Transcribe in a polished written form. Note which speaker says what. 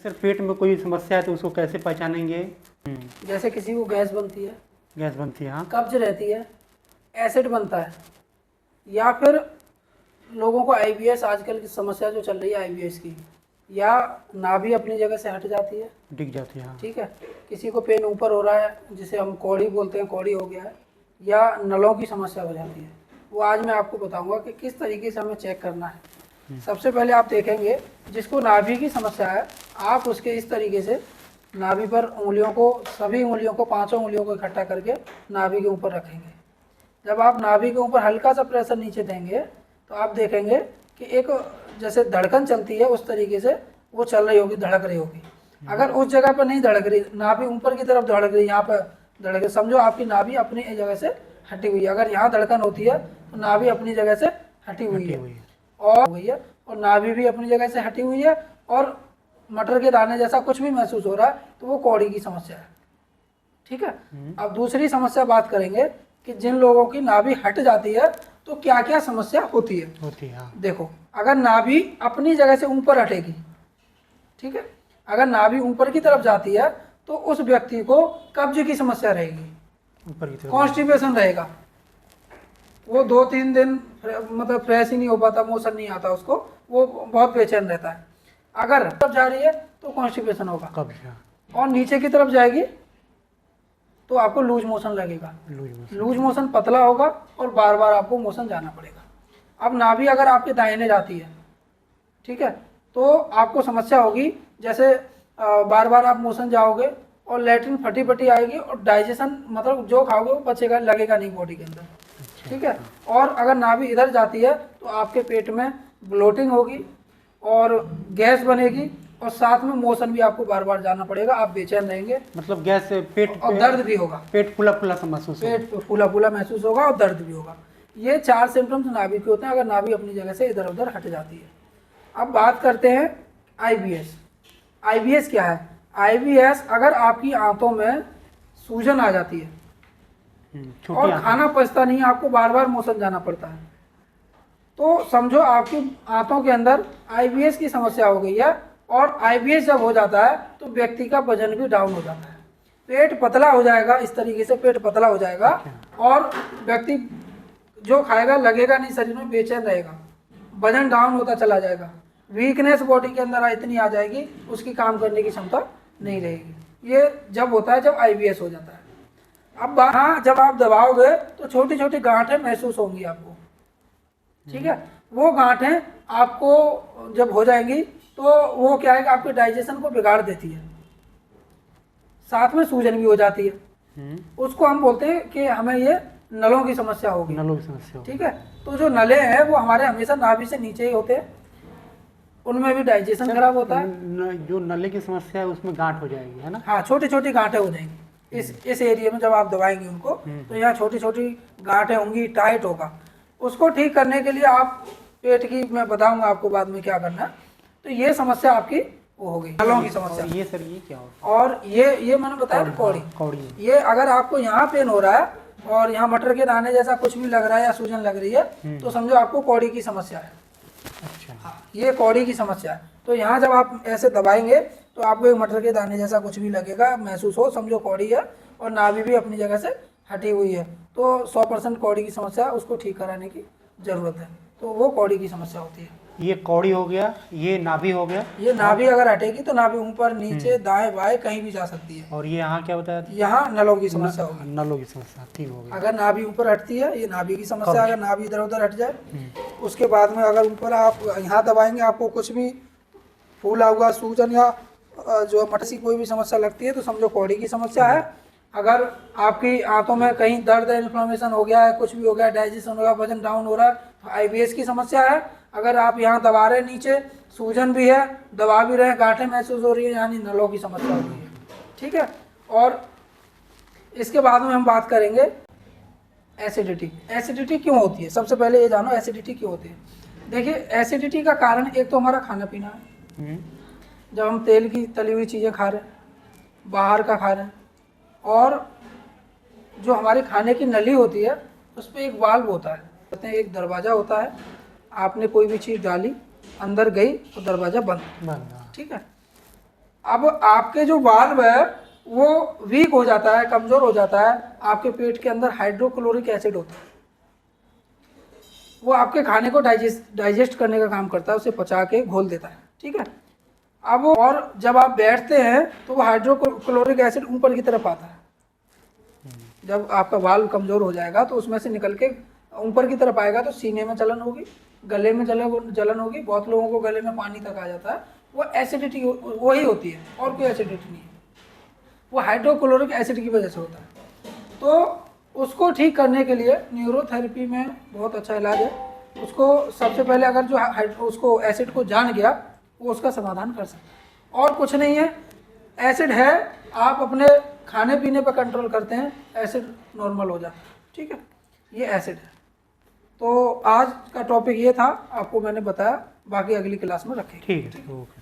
Speaker 1: Sir पेट में कोई समस्या है तो उसको कैसे पहचानेंगे?
Speaker 2: जैसे किसी को गैस बनती है,
Speaker 1: गैस बनती है, हाँ।
Speaker 2: कब्ज रहती है, एसिड बनता है, या फिर लोगों को आईबीएस, आजकल की समस्या जो चल रही है आईबीएस की, या नाभि अपनी जगह से हट जाती है,
Speaker 1: दिख जाती है, हाँ।
Speaker 2: ठीक है। किसी को पेन ऊपर हो रहा है जिसे हम कौड़ी बोलते हैं, कौड़ी हो गया है, या नलों की समस्या हो जाती है, वो आज मैं आपको बताऊंगा कि किस तरीके से हमें चेक करना है। सबसे पहले आप देखेंगे जिसको नाभि की समस्या है, आप उसके इस तरीके से नाभि पर उंगलियों को, सभी उंगलियों को, पांचों उंगलियों को इकट्ठा करके नाभि के ऊपर रखेंगे। जब आप नाभि के ऊपर हल्का सा प्रेशर नीचे देंगे तो आप देखेंगे कि एक जैसे धड़कन चलती है उस तरीके से वो चल रही होगी, धड़क रही होगी। अगर उस जगह पर नहीं धड़क रही, नाभि ऊपर की तरफ धड़क रही, यहाँ पर धड़क, समझो आपकी नाभि अपनी जगह से हटी हुई है। अगर यहाँ धड़कन होती है तो नाभि अपनी जगह से हटी हुई है, और नाभि भी अपनी जगह से हटी हुई है, और मटर के दाने जैसा कुछ भी महसूस हो रहा है तो वो कौड़ी की समस्या है, ठीक है। अब दूसरी समस्या बात करेंगे कि जिन लोगों की नाभि हट जाती है तो क्या क्या समस्या होती है।
Speaker 1: हाँ।
Speaker 2: देखो, अगर नाभि अपनी जगह से ऊपर हटेगी, ठीक है, अगर नाभि ऊपर की तरफ जाती है तो उस व्यक्ति को कब्ज की समस्या रहेगी,
Speaker 1: ऊपर की तरफ
Speaker 2: कॉन्स्टिपेशन रहेगा, वो 2-3 दिन मतलब फ्रेश ही नहीं हो पाता, मोशन नहीं आता उसको, वो बहुत बेचैन रहता है। अगर तरफ जा रही है तो कॉन्स्टिपेशन होगा,
Speaker 1: कब्ज,
Speaker 2: और नीचे की तरफ जाएगी तो आपको लूज मोशन लगेगा, लूज मोशन पतला होगा, और बार बार आपको मोशन जाना पड़ेगा। अब नाभि अगर आपके दाहिने जाती है, ठीक है, तो आपको समस्या होगी, जैसे बार बार आप मोशन जाओगे और लैट्रिन फटी फटी आएगी, और डाइजेशन मतलब जो खाओगे वो पचेगा, लगेगा नहीं बॉडी के अंदर, ठीक है। और अगर नाभि इधर जाती है तो आपके पेट में ब्लोटिंग होगी और गैस बनेगी, और साथ में मोशन भी आपको बार बार जाना पड़ेगा, आप बेचैन रहेंगे,
Speaker 1: मतलब गैस से पेट
Speaker 2: और दर्द भी होगा,
Speaker 1: पेट फूला फूला सा महसूस होगा,
Speaker 2: पेट फूला फूला महसूस होगा, और दर्द भी होगा। ये 4 सिम्टम्स नाभि के होते हैं अगर नाभि अपनी जगह से इधर उधर हट जाती है। अब बात करते हैं आईबीएस। आईबीएस क्या है? आईबीएस अगर आपकी आंतों में सूजन आ जाती है और खाना पचता नहीं है, आपको बार बार मोशन जाना पड़ता है, तो समझो आपकी आंतों के अंदर आईबीएस की समस्या हो गई है। और आईबीएस जब हो जाता है तो व्यक्ति का वजन भी डाउन हो जाता है, पेट पतला हो जाएगा, इस तरीके से पेट पतला हो जाएगा, और व्यक्ति जो खाएगा लगेगा नहीं, शरीर में बेचैन रहेगा, वजन डाउन होता चला जाएगा, वीकनेस बॉडी के अंदर इतनी आ जाएगी, उसकी काम करने की क्षमता नहीं रहेगी। ये जब होता है जब आईबीएस हो जाता है। अब हाँ, जब आप दबाओगे तो छोटी छोटी गांठें महसूस होंगी आपको, ठीक है। वो गांठें आपको जब हो जाएंगी तो वो क्या है कि आपके डाइजेशन को बिगाड़ देती है, साथ में सूजन भी हो जाती है। उसको हम बोलते हैं कि हमें ये नलों की समस्या होगी,
Speaker 1: नलों की समस्या,
Speaker 2: ठीक है। तो जो नले हैं वो हमारे हमेशा नाभि से नीचे ही होते हैं, उनमें भी डाइजेशन खराब होता है।
Speaker 1: जो नले की समस्या है उसमें गांठ हो जाएगी, है ना?
Speaker 2: हाँ, छोटी छोटी गांठें हो जाएंगी इस एरिया में, जब आप दबाएंगे उनको तो यहाँ छोटी छोटी गांठें होंगी, टाइट होगा। उसको ठीक करने के लिए आप पेट की, मैं बताऊंगा आपको बाद में क्या करना है। तो ये समस्या आपकी वो हो गई, नलों की समस्या।
Speaker 1: ये सर ये क्या होता
Speaker 2: है? और ये मैंने बताया ना, कौड़ी। ये अगर आपको यहाँ पेन हो रहा है और यहाँ मटर के दाने जैसा कुछ भी लग रहा है या सूजन लग रही है तो समझो आपको कौड़ी की समस्या है।
Speaker 1: अच्छा,
Speaker 2: हाँ, ये कौड़ी की समस्या है। तो यहाँ जब आप ऐसे दबाएंगे तो आपको एक मटर के दाने जैसा कुछ भी लगेगा, महसूस हो, समझो कौड़ी है, और नाभि भी अपनी जगह से हटी हुई है, तो 100% कौड़ी की समस्या है, उसको ठीक कराने की जरूरत है। तो वो कौड़ी की समस्या होती है।
Speaker 1: ये कौड़ी हो गया, ये नाभि हो गया।
Speaker 2: ये नाभि अगर हटेगी तो नाभि ऊपर नीचे दाएं बाएं कहीं भी जा सकती है।
Speaker 1: और ये यहाँ क्या बताया?
Speaker 2: यहाँ नलों की समस्या होगी,
Speaker 1: नलों की समस्या, ठीक हो गई।
Speaker 2: अगर नाभि ऊपर हटती है, ये नाभि की समस्या। अगर नाभि इधर उधर हट जाए, उसके बाद में अगर ऊपर आप यहाँ दबाएंगे, आपको कुछ भी फूला हुआ, सूजन या जो मटर सी कोई भी समस्या लगती है तो समझो कौड़ी की समस्या है। अगर आपकी आंतों में कहीं दर्द, इन्फ्लेमेशन हो गया है, कुछ भी हो गया, डाइजेशन हो गया, वजन डाउन हो रहा है, तो आईबीएस की समस्या है। अगर आप यहाँ दबा रहे हैं, नीचे सूजन भी है, दबा भी रहे हैं, गांठें महसूस हो रही है, यानी नलों की समस्या हो रही है, ठीक है। और इसके बाद में हम बात करेंगे एसिडिटी। एसिडिटी क्यों होती है? सबसे पहले ये जानो एसिडिटी क्यों होती है। देखिए, एसिडिटी का कारण एक तो हमारा खाना पीना है, जब हम तेल की तली हुई चीज़ें खा रहे हैं, बाहर का खा रहे हैं, और जो हमारी खाने की नली होती है उस पर एक वाल्व होता है, कहते हैं एक दरवाज़ा होता है, आपने कोई भी चीज़ डाली, अंदर गई तो दरवाज़ा बंद, ठीक है। अब आपके जो वाल्व है वो वीक हो जाता है, कमज़ोर हो जाता है। आपके पेट के अंदर हाइड्रोक्लोरिक एसिड होता है, वो आपके खाने को डाइजेस्ट करने का काम करता है, उसे पचा के घोल देता है, ठीक है। अब और जब आप बैठते हैं तो वो हाइड्रोक्लोरिक एसिड ऊपर की तरफ आता है। जब आपका वाल्व कमज़ोर हो जाएगा तो उसमें से निकल के ऊपर की तरफ आएगा तो सीने में जलन होगी, गले में जलन होगी। बहुत लोगों को गले में पानी तक आ जाता है, वो एसिडिटी वही होती है, और कोई एसिडिटी नहीं है, वो हाइड्रोक्लोरिक एसिड की वजह से होता है। तो उसको ठीक करने के लिए न्यूरोथेरेपी में बहुत अच्छा इलाज है। उसको सबसे पहले अगर जो उसको एसिड को जान गया वो उसका समाधान कर सकता है। और कुछ नहीं है, एसिड है, आप अपने खाने पीने पर कंट्रोल करते हैं, एसिड नॉर्मल हो जाता है, ठीक है। ये एसिड है। तो आज का टॉपिक ये था, आपको मैंने बताया, बाकी अगली क्लास में रखेंगे।
Speaker 1: ठीक है, ओके।